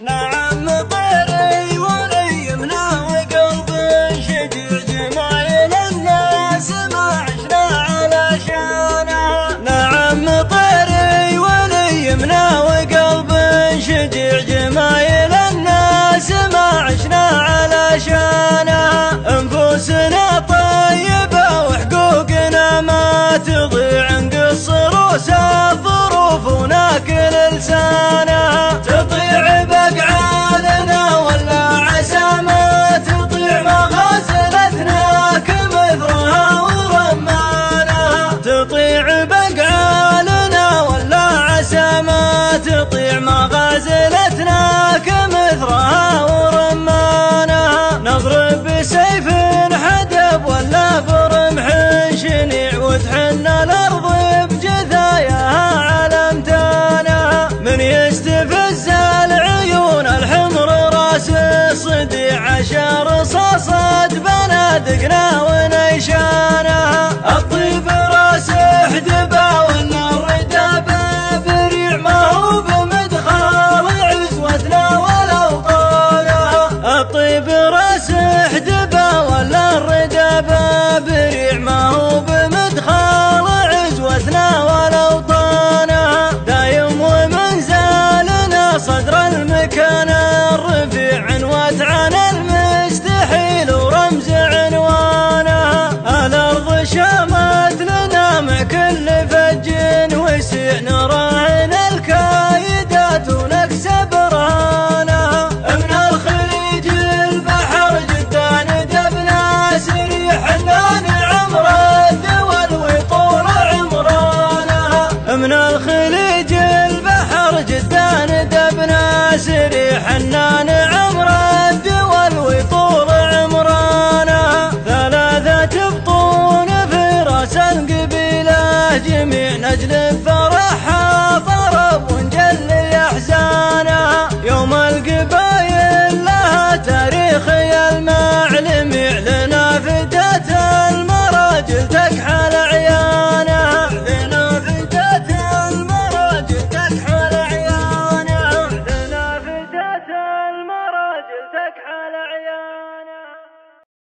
نعم طيري وليمنا وقلب شجع جمايل الناس ما عشنا علشانها. نعم طيري وليمنا وقلب شجع جمايل الناس ما عشنا علشانها. انفسنا طيبة وحقوقنا ما تضيع، نقصر وسافر وناكل لسانها. تطيع بقعالنا ولا عسى ما تطيع مغازلتنا كمثرها ورمانها. تطيع بقعالنا ولا عسى ما تطيع مغازلتنا كمثرها ورمانها. نضرب بسيف حدب ولا برمح شنيع وتحن الارض بجثاياها على امتانها. من يستفز العيون الحمر راس الصديع، 10 رصاصات بنادقنا ونيشانها. الطيب راس حدبه ولا الردابه بريع، ما هو بمدخل عزوتنا والاوطانها. الطيب راس حدبه ولا الردابه بريع، ما هو بمدخل عزوتنا والاوطانها. دايم ومنزالنا صدر المكان الرفيع، عنوة عن المستحيل ورمز عنوانها. الارض شامت لنا مع كل فج وسيع، نراهن الكايدات ونكسب رهانها. من الخليج البحر جدة ندبنا سريح، حنان عمر الدول وطول عمرانها. من الخليج البحر جدة ندبنا سريح، حنان عمر الدول وطول عمرانها. 3 بطون في راس القبيلة جميع نجلب